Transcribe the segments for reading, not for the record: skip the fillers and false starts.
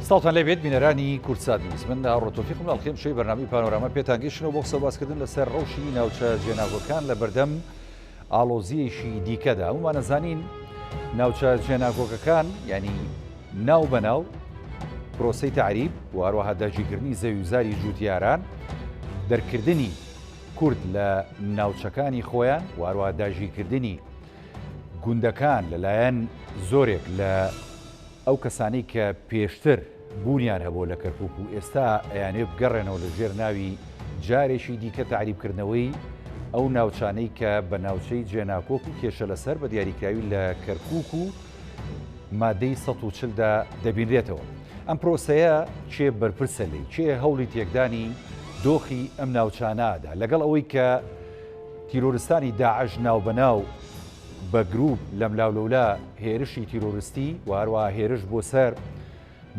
ساڵتان لەبێت بینەرانی کورتسات نیوزمن ڕۆتۆفیق مناڵخێم شوی بەرنامی پانۆرامە پێتانگەشتنەوە بۆ قسە باسکردن لەسەر ڕەوشی ناوچە جێناگۆکان لە بەردەم ئاڵۆزیەیشی دیکەدا ومانەزانین ناوچە جێناگۆکەکان ینی ناو بەناو پرۆسەی تعریب و هەروەها داگیرکردنی زەویزاری جوتیاران دەرکردنی کورد لە ناوچەکانی خۆیان و هەروەها داگیرکردنی گوندەکان لەلایەن زۆرێک لە ئەو کەسانەی کە پێشتر بوونیان هەبوو لە کەرکووک و ئێستا ئەیانێ بگەڕێنەوە لە ژێر ناوی جارێکی دیکە تعریبکردنەوەی ئەو ناوچانەی کە بە ناوچەی جێناکۆک و کێشە لەسەر بە دیاریکراوی لە کەرکووک و مادەی ١٤٠دا دەبینرێتەوە. ئەم پرۆسەیە چێ بەرپرسە لی چێ هەوڵی تێکدانی دۆخی ئەم ناوچانەدا لەگەڵ ئەوەی کە تیرۆریستانی داعش ناوبەناو بە گروپ لە ملاولەولا هێرشی تیرۆریستی و هەروەها هێرش بۆ سەر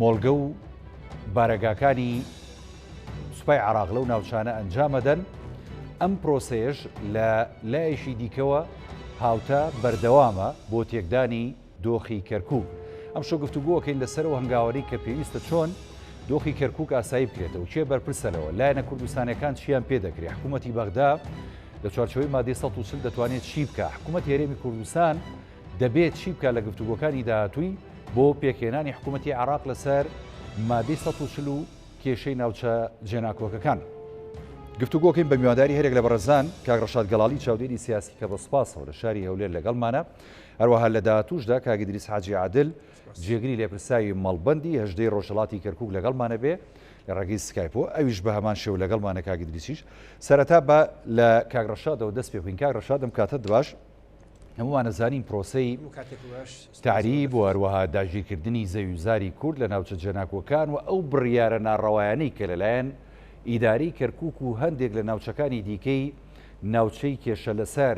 مۆڵگە و بارەگاکانی سوپای عێراق لەو ناوچانە ئەنجامەدەن. ئەم پرۆسەیەش لە لایەشی دیکەوە هاوتە بەردەوامە بۆ تێکدانی دۆخی کەرکووک. ئەم شۆ گفتوگۆکەین لەسەرەوە هەنگاوەری کە پێویستە چۆن دۆخی کەرکووک ئاسایی بکرێتەوە چێ بەرپرسەرەوە لایەنە کوردستانەکان چیان پێ دەکرێت. حکوومەتی بەغدا لە چوارچەوەی مادەی ١٤٠ دەتوانێت چی بکە. حکوومەتی هەرێمی کوردستان دەبێت چی بکە لە گفتوگۆکانی داهاتووی بۆ پێکهێنانی حکوومەتی عێراق لەسەر مادەی ١٤٠ و کێشەی ناوچە جێناکۆکەکان. گفتوگۆکەین بە میوانداری هەرێک لە بەڕێزان کاک ڕەشاد گەڵاڵی چاودێری سیاسی کە بە سوپاسەوە لە شاری هەولێر لەگەڵمانە. هەروەها لە داهاتووشدا کاک ئیدریس حاجی عادل جێگری لێپرساوی مەڵبەندی هەژدەی ڕۆژهەڵاتی کەرکووک لەگەڵمانە بێ لە ڕێگەی سکایپۆ ئەویش بە هەمان شێو لەگەڵمانە کاک ئیدریسیش. سەرەتا بە لە کاک ڕەشادەوە دەست پێ بکەین. کاک ڕەشاد ئەم کاتە باش هەمووان نەزانین پرۆسەی تعریب و هەروەها داگیرکردنی زەویزاری کورد لە ناوچە جێناکۆکان و ئەو بڕیارە ناڕەوایانەی کە لەلایەن ئیداری کەرکووک و هەندێک لە ناوچەکانی دیکەی ناوچەی کێشە لەسەر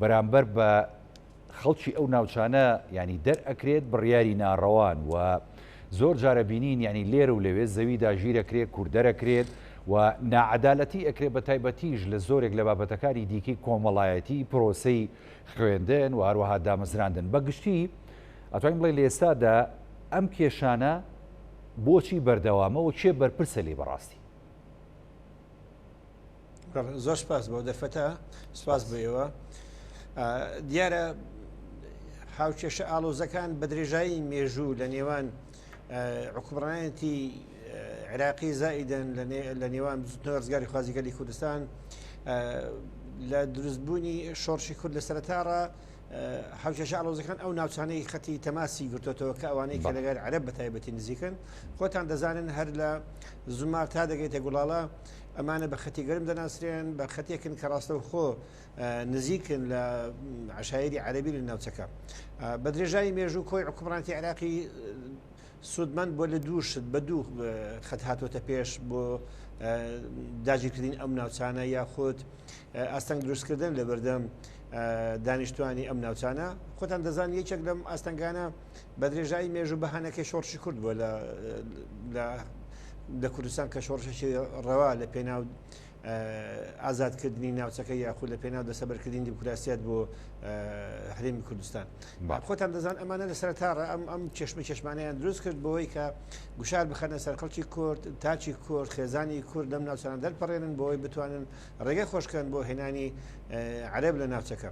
بەرامبەر بە خەڵکی ئەو ناوچانە ینی دەرئەکرێت بڕیاری ناڕەوان و زۆر جارە بینین ینی لێرە و لەوێ زەوی داژیرەکرێت کوردەرەکرێت و ناعەدالەتی ئەکرێت بە تایبەتیش لە زۆرێک لە بابەتەکانی دیکەی کۆمەڵایەتی پرۆسەی خوێندن و هەروەها دامەزراندن. بەگشتی ئەتوانین بڵێ لە ئێستادا ئەم کێشانە بۆچی بەردەوامە و چێ بەرپرسە لێ بەڕاستی؟ زۆر سپاس بۆ دەرفەتە سپاس بۆیەوە. دیارە هاوکێشە ئاڵۆزەکان بە درێژایی مێژوو لە نێوان حکومڕانەتی عێراقی زائیدن لە نێوان ڕزگاری خوازیگەلی کوردستان لە دروستبوونی شۆڕشی کورد لە سەرەتاڕە هاوکێشە ئاڵۆزەکان ئەو ناوچانەی خەتی تەماسی گرتوتەوە کە ئەوانەی کە لەگەر عەرەب بە تایبەتی نزیکن. خۆتان دەزانن هەر لە زومار تا دەگەیتە گوڵاڵە ئەمانە بە خەتی گەرم دەناسرێن بە خەتێکن کە ڕاستە و خۆ نزیکن لە عشایری عەرەبی لە ناوچەکە. بە درێژایی مێژوو کۆی حکومڕانەتی عێراقی سوودمەند بۆ لە دووشت بە دوو خەت هاتوۆتە پێش بۆ داگیرکردنی ئەم ناوچانە یاخود ئاستەنگ دروستکردن لە بەردەم دانیشتوانی ئەم ناوچانە. خۆتان دەزان یەکێک لەم ئاستەنگانە بە درێژایی مێژوو بەهانەکەی شۆڕشی کورد بووە لە کوردستان کە شۆڕشێکی ڕەوا لە پێناو ئازادکردنی ناوچەکە یاخود لە پێناو دەسەبەرکردنی دیموکراسیات بۆ هەرێمی کوردستان. خۆتان دەزان ئەمانە لە سەرەتاڕە ئەم کێشمانیان دروست کرد بۆەوەی کە گوشار بخەنە سەر خەڵکی کورد تاچی کورد خێزانی کورد لەم ناوچانە دەرپەڕێنن بۆەوەی بتوانن ڕێگەی خۆشکەن بۆ هێنانی عەرەب لە ناوچەکە.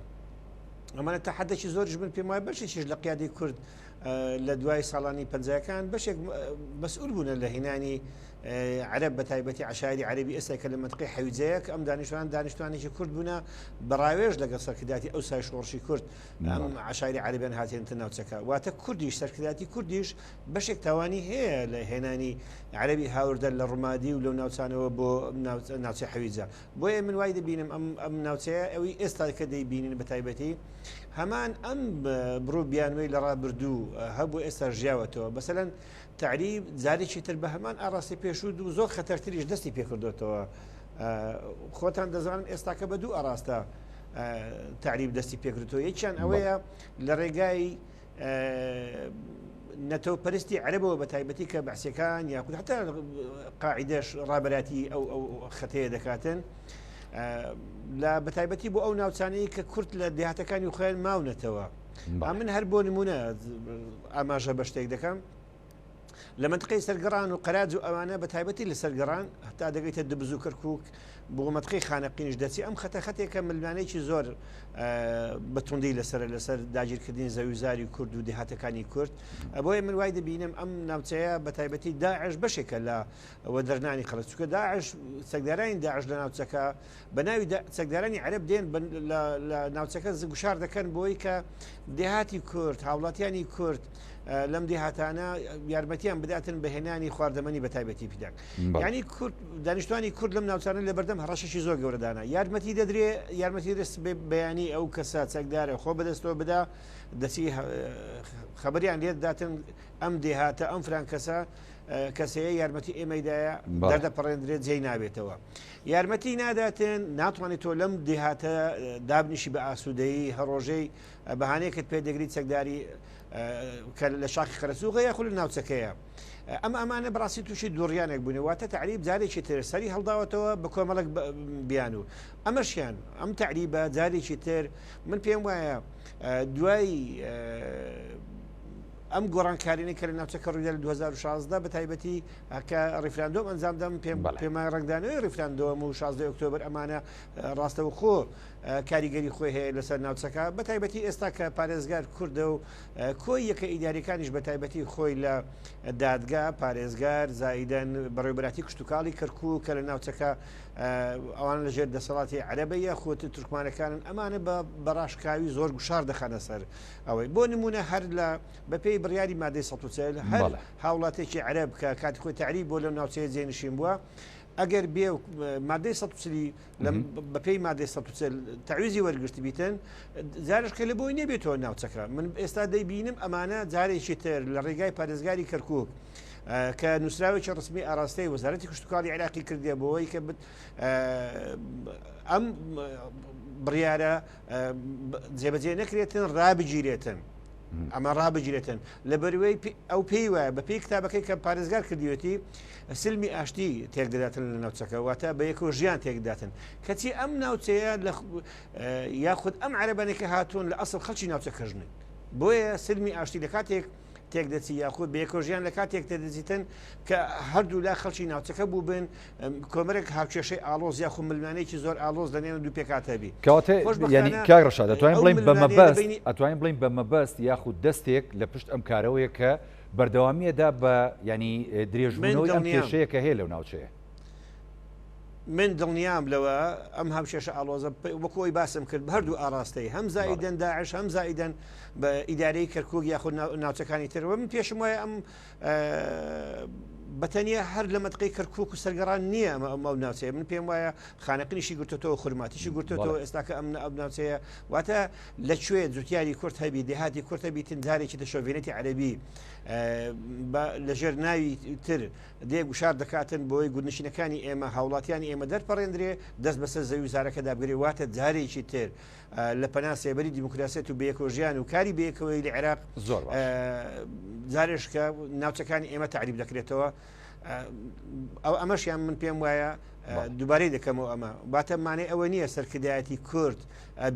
ئەمانە تەحەدەکی زۆریش بن پێم وایە بەشێکیش لە قیادی کورد لە دوای ساڵانی پەنجاکان بەشێک مەسئول بوون لە هێنانی عەرەب بە تایبەتی عشایری عەرەبی ئێستا کە لە منطقەی حەویجەیە کە ئەم دانیشتوانێکی کورد بوونە بەڕاوێژ لەگەڵ سەرکرداتی ئەو سای شۆڕشی کورد ئەم عشایری عەرەبیان هاتێنتە ناوچەکە. واتە کوردیش سەرکرداتی کوردیش بەشێک تاوانی هەیە لە هێنانی عەرەبی هاوردە لە ڕوومادی و لەو ناوچانەوە بۆ ناوچەی حەویجە. بۆیە من وای دەبینم ئەم ناوچەیە ئەوی ئێستا کە دەیبینین بە تایبەتی هەمان ئەم بڕوو بیانوەی لە ڕابردوو هەبوو ئێستا ژیاوەتەوە. بەسەلەن تعریب جارێکی تر بە هەمان ئاڕاستی پێشوود و زۆر خەتەرتریش دەستی پێکردوێتەوە. خۆتان دەزانن ئێستا کە بە دوو ئاڕاستە تعریب دەستی پێکردەوە. یەکیان ئەوەیە لە ڕێگای نەتەوەپەرستی عەرەبەوە بە تایبەتی کە بەعسیەکان یاخود حتا قاعیدەش ڕابەراتی ئەو خەتەیە دەکاتن لە بەتایبەتی بۆ ئەو ناوچانەی کە کورد لە دێهاتەکانی خوێن ماونەتەوە. من هەر بۆ نمونە ئاماژە بە شتێک دەکەم لە منطقەی سەرگەڕان و قەراج و ئەوانە بە تایبەتی لە سەرگەڕان هەتا دەگەیتە دبز و کەرکووک بۆ منطقەی خانەقینش دەچی ئەم خەتەخەتێکە ملمانەیەکی زۆر بەتوندی لەسەر داگیرکردنی زەویزاری کورد و دێهاتەکانی کورد بۆیە من وای دەبینم ئەم ناوچەیە بە تایبەتی داعش بەشێکە لە وەدەرنانی خەڵک چونکە داعش سەگدارانی داعش لە ناوچەکە بە ناوی سەگدارانی عەرەب دێن لە ناوچەکە گوشار دەکەن بۆی کە دێهاتی کورد هاوڵاتیانی کورد لەم دێهاتانە یارمەتیان بداتن بەهێنانی خواردەمەنی بە تایبەتی پیداک یعنی دانیشتوانی کورد لەم ناوچانە لە بەردەم هەڕەشێکی زۆر گەورەدانا یارمەتی دەدرێ یارمەتی دەست بەیانی ئەو کەسە چەکدارە خۆ بەدەستەوە بدا دەچی خەبەریان لێت داتن ئەم دێهاتە ئەم فران کەسە کەسەیە یارمەتی ئێمەدایە دەردەپەڕێندرێت جێی نابێتەوە یارمەتی ناداتن ناتوانێت تۆ لەم دێهاتە دابنیشی بە ئاسوودەیی هەڕۆژەی بەهانەیەکت پێ دەگریت چەکداری کە لە شاخی خەرسوغە یاخود لە ناوچەکەیە ئەمانە بڕاستی تووشی دووڕیانێک بوون واتە تعریب جارێکی تر سەری هەڵداوەتەوە بە کۆمەڵک بیان و ئەمەشیان ئەم تعریبە جارێکی تر من پێم وایە دوای ئەم گۆڕانکارینەی کە لە ناوچەکە ڕوویدا لە 2016 بە تایبەتی کە ڕیفراندۆم ئەنجامدام پێمان ڕنگدانەوەی ڕیفراندۆم و 16 ئۆکتۆبر ئەمانە ڕاستەوە خۆ کاریگەری خۆی هەیە لەسەر ناوچەکە بە تایبەتی ئێستا کە پارێزگار کوردە و کۆی یەکە ئیداریەکانیش بە تایبەتی خۆی لە دادگا پارێزگار زایدەن بەڕێوەبەراتی کشتتوکاڵی کەرکوو کە لە ناوچەکە ئەوان لەژێر دەسەڵاتی عەرەبەیە خۆت تورکمانەکانن ئەمانە بەڕاشکاوی زۆر گوشار دەخەنە سەر ئەوەی بۆ نمونە هەر لە بەپێی بڕیاری مادەی 140 هەر هاوڵاتێکی عەرەب کە کاتی خۆی تعریب بۆ لە ناوچەیە جێنشین بووە ئەگەر بێ مادەی 140 بەپێی مادەی 140 تعویزی وەرگرتی بیتن جارش کە لە بۆی نەبێتەوە ناوچەکە من ئێستا دەیبینم ئەمانە جارێکی تر لە ڕێگای پارێزگاری کەرکووک کە نووسراوێکی ڕسمی ئاراستەی وەزارەتی کشتتوکاڵی عێراقی کردێ بۆەوەی کە ئەم بڕیارە جێبەجێ نەکرێتن ڕابگیرێتن ئەمە ڕابگیرێتن لە بەروەی ئەو پێی وایە بە پێی کتابەکەی کە پارێزگار کردیوەتی سلمی ئاشتی تێک دەداتن لە ناوچەکە واتە بە یەکەوە ژیان تێکداتن کەچی ئەم ناوچەیە یاخود ئەم عەرەبانێکە هاتوون لە ئەسڵ خەڵکی ناوچەکەژنن بۆیە سلمی ئاشتی لە کاتێک تێک دەچی یاخود بە یەکۆژیان لە کاتێک تێدەچیتن کە هەردوو لا خەڵکی ناوچەکە بوو بن کۆمەرێک هاوکێشەی ئالۆز یاخود ملمانەیەکی زۆر ئالۆز لەنێن دوو پێکاتەبی کەواتە ینی کاگڕەشاد دەتوانین بڵین بە مەبەست ئەتوانین بڵین بە مەبەست یاخود دەستێک لە پشت ئەم کارەوەیە کە بەردەوامیەدا بە ینی درێژبوونەوەی ئەم کێشەیە کە هەیە لەو ناوچەیە من دڵنیام لەوە ئەم هەمشێشە ئالۆزە وەکۆی باسم کرد هەردوو ئاراستەی هەم زائیدەن داعش هەم زائیدەن بە ئیدارەی کەرکووک یاخود ناوچەکانی ترەوە من پێشم وایە ئەم بەتەنیا هەر لە مەتقەی کەرکووک و سەرگەڕان نییە ئەو ناوچەیە من پێم وایە خانەقنیشی گرتوتەوە خورماتیشی گرتوتەوە ئێستاکە ئەم ناوچەیە واتە لەکوێ جوتیاری کورد هەبی دێهاتی کورد هەبیتن جارێکی دەشۆڤێنێتی عەرەبی لەژێر ناوی تر دێ گوشار دەکاتن بۆی گوندنشینەکانی ئێمە هاوڵاتیانی ئێمە دەرپەڕێندرێ دەست بەسەر زەوی وزارەکە دابگرێ واتە جارێکی تر لە پەنا سێبەری دیموکراسیەت و بەیەکۆژیان و کاری بەیەکەوەی لە عێراق زۆر جارێش کە ناوچەکانی ئێمە تعریب دەکرێتەوە ئەو ئەمەشیان من پێم وایە دووبارەی دەکەمەوە ئەمە باتەمانەی ئەوە نییە سەرکردایەتی کورد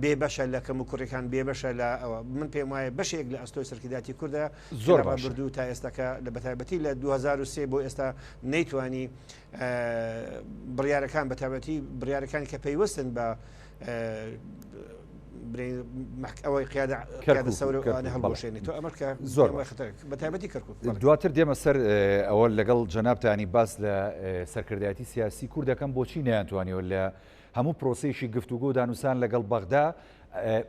بێبەشە لە کەم و کوڕەکان بێبەشە لە ئەوە من پێم وایە بەشێک لە ئەستۆی سەرکردایەتی کووردە زۆر بردوو تا ئێستاکە لە بەتایبەتی لە 2023 بۆ ئێستا نەیتوانی بڕیارەکان بەتایبەتی بڕیارەکانی کە پەیوەستن بە ئەوەی قیادە سەورەوانە هەڵبۆشێنێت تۆ ئەمەکە زۆر بەتایبەتی کەرکووک دواتر دێمە سەر ئەوە لەگەڵ جەنابتانی باس لە سەرکردایەتی سیاسی کوردەکەم بۆچی نەیانتوانیەوە لە هەموو پرۆسەیەکی گفتوگۆ و دانووسان لەگەڵ بەغدا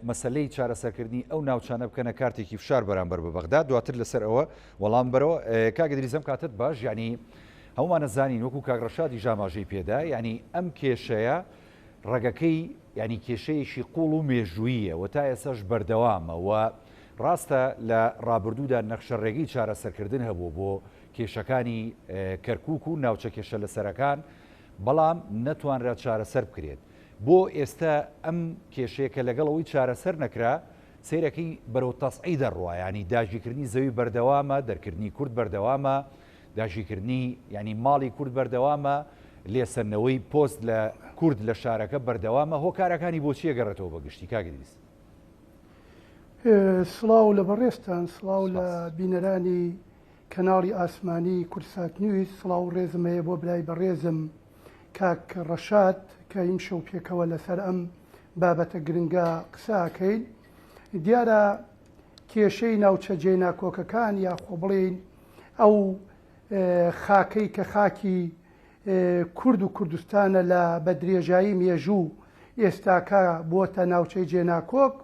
مەسلەی چارەسەرکردنی ئەو ناوچانە بکەنە کارتێکی فشار بەرامبەر بە بەغدا دواتر لەسەر ئەوە وەڵام بەرەوە کاگە دریزەم کاتت باش ینی هەمومان نەزانین وەکو کاگڕەشادی ژاماژەی پێدا ینی ئەم کێشەیە ڕێگەکەی ینی کێشەیەشی قوڵ و مێژوویە و تا ئێساش بەردەوامە و ڕاستە لە ڕابردوودا نەخشە ڕێگەی چارەسەرکردن هەبوو بۆ کێشەکانی کەرکووک و ناوچە کێشە لەسەرەکان بەڵام نەتوانرا چارەسەر بکرێت بۆ ئێستا ئەم کێشەیەکە لەگەڵەوەی چارەسەر نەکرا سیرەکەی بەرەو تەسعی دەڕوە ینی داژیکردنی زەوی بەردەوامە دەرکردنی کورد بەردەوامە داژیکردنی ینی ماڵی کورد بەردەوامە لێسەرنەوەی پۆست لە کورد لە شارەکە بەردەوامە هۆکارەکانی بۆچیە گەڕێتەوە بەگشتی کاگدیست سڵاو لە بەڕێستان سڵاو لە بینەرانی کەناڵی ئاسمانی کورسات نووس سڵاو و ڕێزم هەیە بۆ برای بەڕێزم کاک ڕەشاد کە ئیم شەو پێکەوە لەسەر ئەم بابەتە گرنگە قساکەین. دیارە کێشەی ناوچە جێناکۆکەکان یاخۆ بڵێن ئەو خاکەی کە خاکی کورد و کوردستانە لە بە درێژایی مێژوو ئێستاکە بۆتە ناوچەی جێناکۆک،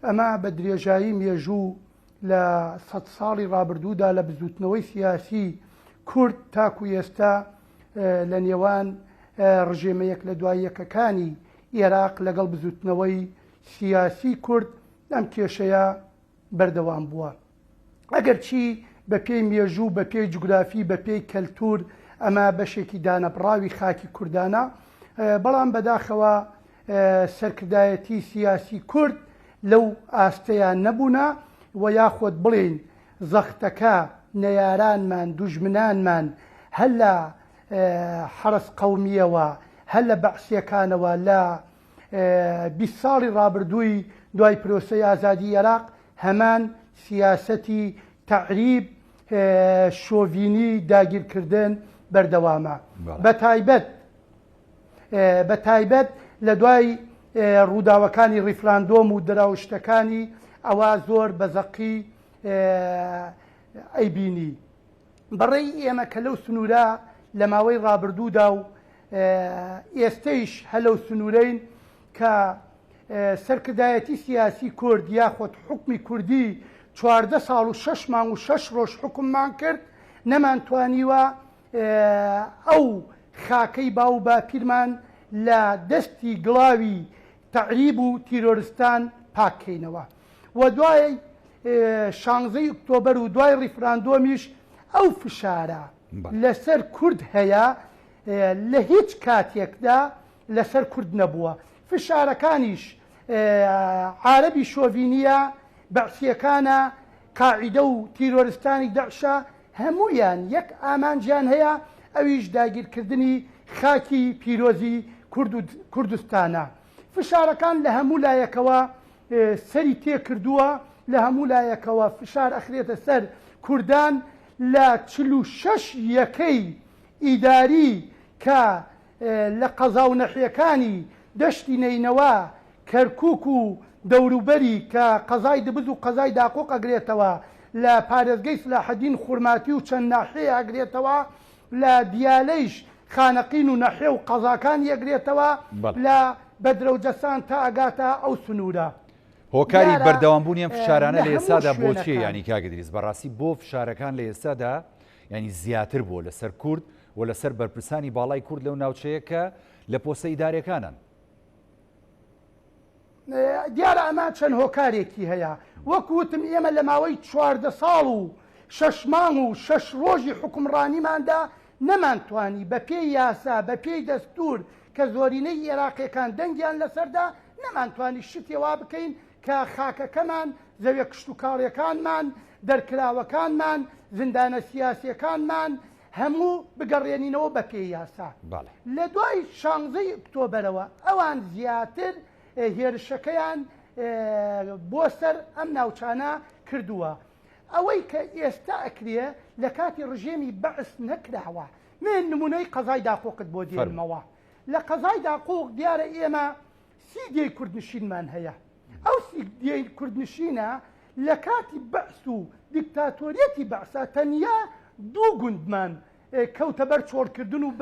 ئەمە بە درێژایی مێژوو لە 100 ساڵی ڕابردوودا لە بزوتنەوەی سیاسی کورد تاکو ئێستا لە نێوان ڕژێمەیەک لە دوای یەکەکانی عێراق لەگەڵ بزوتنەوەی سیاسی کورد ئەم کێشەیە بەردەوام بووە. ئەگەر چی بە پێی مێژوو بە پێی جوگرافی بە پێی کەلتور ئەمە بەشێکی دانەبڕاوی خاکی کوردانە، بەڵام بەداخەوە سەرکردایەتی سیاسی کورد لەو ئاستەیان نەبوونا و یاخۆت بڵێن زەختەکە نەیارانمان دوژمنانمان هەر لە حرس قەومیەوە هەر لە بەعسیەکانەوە لە 20 ساڵی ڕابردووی دوای پرۆسەی ئازادی عێراق هەمان سیاسەتی تەعریب شۆڤینی داگیرکردن بەردەوامە. بە تایبەت لە دوای ڕووداوەکانی ڕیفراندۆم و دراوشتەکانی ئەوە زۆر بەزەقی ئەیبینی. بەڕێی ئێمە کە لەو سنوورە لە ماوەی ڕابردوودا و ئێستەیش هەلەو سنوورەین کە سەرکردایەتی سیاسی کورد یاخۆت حکمی کوردی 14 ساڵ و 6 مانگ و 6 ڕۆژ حکممان کرد، نەمانتوانیوە ئەو خاکەی باو باپیرمان لە دەستی گڵاوی تەعریب و تیرۆرستان پاکەینەوە. و دوای 16 ئۆکتۆبەر و دوای ڕیفراندۆمیش ئەو فشارە لەسەر کورد هەیە لە هیچ کاتێکدا لەسەر کورد نەبووە. فشارەکانیش عارەبی شۆڤینیە، بەعسیەکانە، قاعیدە و تیرۆرستانی دەعشە، هەموویان یەک ئامانجیان هەیە، ئەویش داگیرکردنی خاکی پیرۆزی کوردستانە. فشارەکان لە هەموو لایەکەوە سەری تێکردووە، لە هەموو لایەکەوە فشار ئەخرێتە سەر کوردان لە 46 یەکەی ئیداری کە لە قەزا و نەحیەکانی دەشتی نەینەوە کەرکووک و دەوروبەری کە قەزای دبز و قەزای داقۆق ئەگرێتەوە، لە پارێزگەی سلاحەدین خوورماتی و چەند ناحەیە ئەگرێتەوە، لە دیالەیش خانەقین و نەحێ و قەزاکان یەگرێتەوە، لە بەدرەوجەسان تا ئەگاتە ئەو سنوورە. هۆکاری بەردەوامبوونی ئەم فشارانە لە ئێستادا بۆچی ینی کاگدریز بەڕاستی بۆ فشارەکان لە ئێستادا ینی زیاتر بووە لەسەر کورد و لەسەر بەرپرسانی باڵای کورد لەو ناوچەیە کە لە پۆستە ئیدارەکانن؟ دیارە ئەمە چەند هۆکارێکی هەیە. وەکوتم ئێمە لە ماوەی 14 ساڵ و 6 مانگ و 6 ڕۆژی حکومڕانیماندا نەمانتوانی بە پێی یاسا بە پێی دەستور کە زۆرینەی عێراقیەکان دەنگیان لەسەردا نەمانتوانی شتێوا بکەین کە خاکەکەمان، زەویە کشت و کاڵیەکانمان، دەرکراوەکانمان، زیندانە سیاسیەکانمان هەموو بگەڕێنینەوە بە پێی یاسا. لە دوای 16 ئۆکتۆبەرەوە ئەوان زیاتر هێرشەکەیان بۆ سەر ئەم ناوچانە کردووە. ئەوەی کە ئێستا ئەکرێ لە کاتی ڕژێمی بەعس نەکراوە. من نمونەی قەزای داقۆقت بۆ دێنمەوە. لە قەزای داقۆق دیارە ئێمە 30 دێی کوردنشینمان هەیە. ئەو 30 دێی کوردنشینە لە کاتی بەعس و دیکتاتۆریەتی بەعسا تەنیا 2 گوندمان کەوتە بەر چۆڵکردن و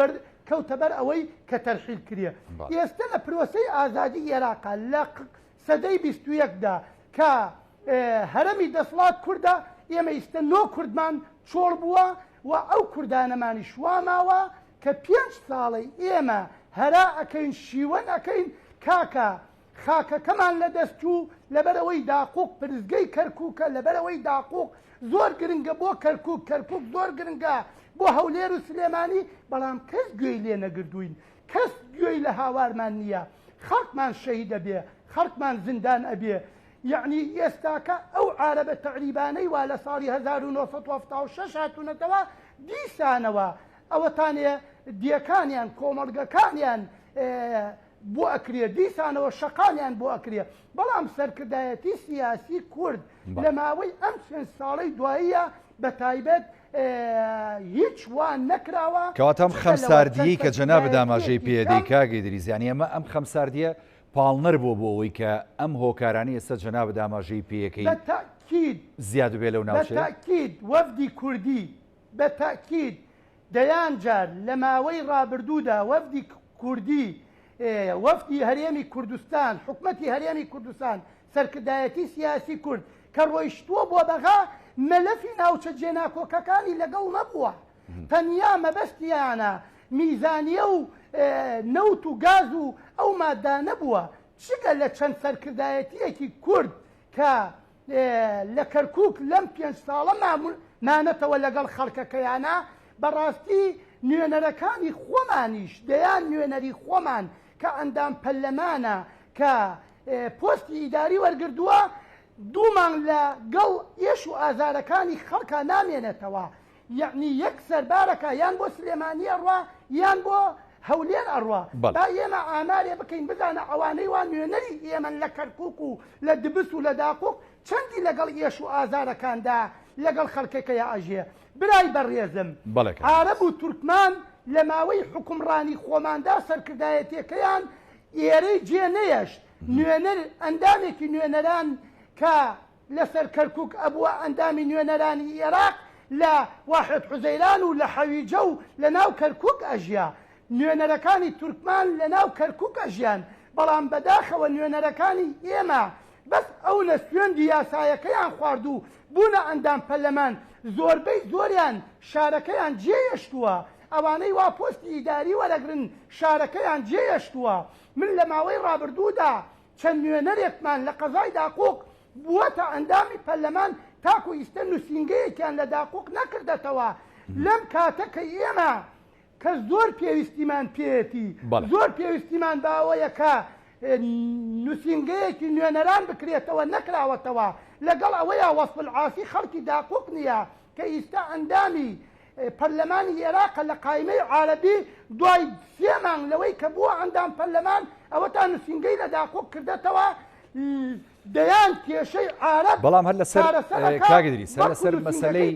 کەوتە بەر ئەوەی کە تەرحیل کردە. ئێستا لە پرۆسەی ئازادی عێراقا لە سەدەی 21دا کە هەرەمی دەسڵات کووردە، ئێمە ئێستا 9 کوردمان چۆڵ بووە و ئەو کوردانەمانی شواماوە کە 5 ساڵی ئێمە هەرا ئەەکەین شیوەن ئەەکەین کاکە خاکەکەمان لە دەستوو لەبەرەوەی داقوق پرزگەی کەرکووکە، لەبەرەوەی داقوق زۆر گرنگە بۆ کەرکووک، کەرکووک زۆر گرنگە بۆ هەولێر و سلێمانی، بەڵام کەس گوێی لێ نەگردوین، کەس گوێی لە هاوارمان نییە. خەڵکمان شەهیدە بێ، خەڵکمان زیندان ئەبێ. یعنی ئێستاکە ئەو عارەبە تەعریبانەی وا لە ساڵی 1976 هاتوونەتەوە دیسانەوە ئەوەتانێ دیەکانیان کۆمەڵگەکانیان بۆ ئەکرێ، دیسانەوە شەقامیان بۆ ئەکرێ. بەڵام سەرکردایەتی سیاسی کورد لە ماوەی ئەم چەند ساڵەی دواییە بە تایبەت هیچ وان نەکراوە کەواتەم خەمساردیی کە جەناب داماژەی پێدەی کاگەی دریزیانی ئەمە ئەم خەمساردیە پاڵنەر بۆ ئەوەی کە ئەم هۆکارانی ئێستا جەناب داماژەی پێیەکەی زیاد بێ لەو ناوچەیە بەتاکید وەفدی کوردی بەتاکید دەیان جار لە ماوەی ڕابردوودا وەفدی کوردی وەفدی هەرێمی کوردستان حکومەتی هەرێمی کوردستان سەرکردایەتی سیاسی کورد کە ڕۆیشتووە بۆ بەغا مەلەفی ناوچە جێناکۆکەکانی لەگەڵ نەبووە تەنیا مەبەستیانە میزانیە و نەوت و گاز و ئەو ماددا نەبووە چگە لە چەند سەرکردایەتیەکی کورد کە لە کەرکووک لەم 5 ساڵە مانەتەوە لەگەڵ خەڵکەکەیانە بەڕاستی نوێنەرەکانی خۆمانیش دەیان نوێنەری خۆمان کە ئەندام پەرلەمانە کە پۆستی ئیداری وەرگردووە دوومان لە گەڵ ئێش و ئازارەکانی خەڵکە نامێنێتەوە یعنی یەک سەربارەکە یان بۆ سلێمانی ئەڕوا یان بۆ هەولێر ئەڕوا با ئێمە ئامارێ بکەین بزانە ئەوانەی وان نوێنەری ئێمە لە کەرکووک و لە دبس و لە داقوق چەندی لەگەڵ ئێش و ئازارەکاندا لەگەڵ خەڵکەکەیە ئەژێ برای بەڕێزم عارەب و تورکمان لە ماوەی حکومڕانی خۆماندا سەرکردایەتیەکەیان ئێرەی جێ نەیەشت نوێنەر ئەندامێکی نوێنەران کە لەسەر کەرکووک ئەبووە ئەندامی نوێنەرانی عێراق لە واحد حوزەیران و لە حەویجە و لە ناو کەرکووک ئەژیا نوێنەرەکانی تورکمان لە ناو کەرکووک ئەژیان بەڵام بەداخەوە نوێنەرەکانی ئێمە بەس ئەو لە سوێندی یاسایەکەیان خوارد و بوونە ئەندام پەرلەمان زۆربەی زۆریان شارەکەیان جێهێشتووە ئەوانەی وا پۆستی ئیداری وەرەگرن شارەکەیان جێهێشتووە من لە ماوەی ڕابردوودا چەند نوێنەرێکمان لە قەزای داقوق بووەتە ئەندامی پەرلەمان تاکو ئیستە نووسینگەیەکیان لە داقوق نەکردێتەوە لەم کاتەکە ئێمە کە زۆر پێویستیمان پێێتی زۆر پێویستیمان باوەیە کە نووسینگەیەکی نوێنەران بکرێتەوە نەکراوەتەوە لەگەڵ ئەوەیە وەسف العاسی خەڵکی داقوق نییە کە ئیستا ئەندامی پەرلەمانی عێراق لە قایمەی عارەبی دوای 3 مانگ لەوەی کە بووە ئەندام پەرلەمان ئەوە تا نووسینگەی لە داقوق کردێتەوە دەیان کێشەی عارەب بەڵام هەر لەسەر کاگدری لەسەر مەسەلەی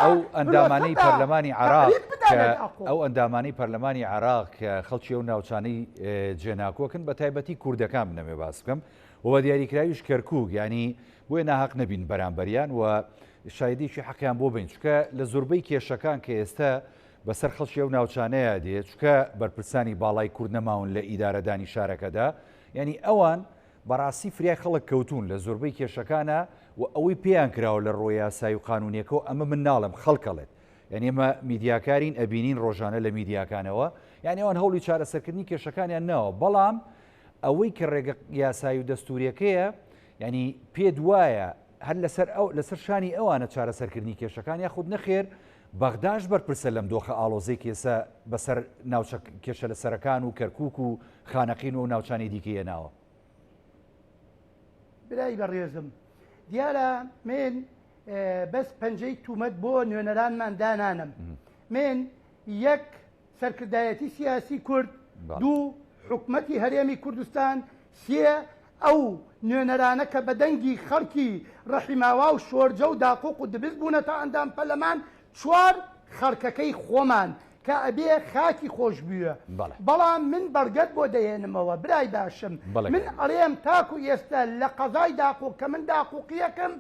ئەو ئەندامانەی پەرلەمانی عێراق ئەو ئەندامانی پەرلەمانی عێراق کە خەڵکی ئەو ناوچانەی جێناکۆکن بە تایبەتی کوردەکان بنەمێ باس بکەم وە دیاریکراویش کەرکووک ینی بۆیە ناحەق نەبین بەرامبەریان و شایدیشی حەقیان بۆ بین چکە لە زۆربەی کێشەکان کە ئێستا بەسەر خەڵکی ئەو ناوچانەیە دێت چکە بەرپرسانی باڵای کورد نەماون لە ئیدارەدانی شارەکەدا ینی ئەوان بەڕاستی فریای خەڵک کەوتون لە زۆربەی کێشەکانە و ئەوەی پێیان کراوە لە ڕۆی یاسایی و قانونیەکەەوە ئەمە من ناڵم خەڵکەڵێت یعنی ئێمە میدیاکارین ئەبینین ڕۆژانە لە میدیاکانەوە یعنی ئەوان هەوڵی چارەسەرکردنی کێشەکانیان نەوە بەڵام ئەوەی کە ڕێگە یاسایی و دەستوریەکەیە ینی پێ دوایە هەر لەسەر شانی ئەوانە چارەسەرکردنی کێشەکان یا خود نەخێر بەغداش بەرپرسە لەم دۆخە ئاڵۆزەی کێسە بەسەر ناوچە کێشە لە سەرەکان و کەرکووک و خانەقین و ناوچانی دیکەیە ناوە برای بەڕێزم دیارە من بەس پەنجەی تومەت بۆ نوێنەرانمان دانانم من یەک سەرکردایەتی سیاسی کورد دوو حکومەتی هەرێمی کوردستان سێ ئەو نوێنەرانە کە بە دەنگی خەڵکی ڕەحیماوا و شۆرجە و داقوق و دبست بوونەتە ئەندام پەرلەمان 4 خەڵکەکەی خۆمان کە ئەبێ خاکی خۆش بووە بەڵام من بەرگەت بۆ دەهێنمەوە برای باشم من ئەڵێم تاکو ئێستا لە قەزای داقوق کە من داقوقیەکەم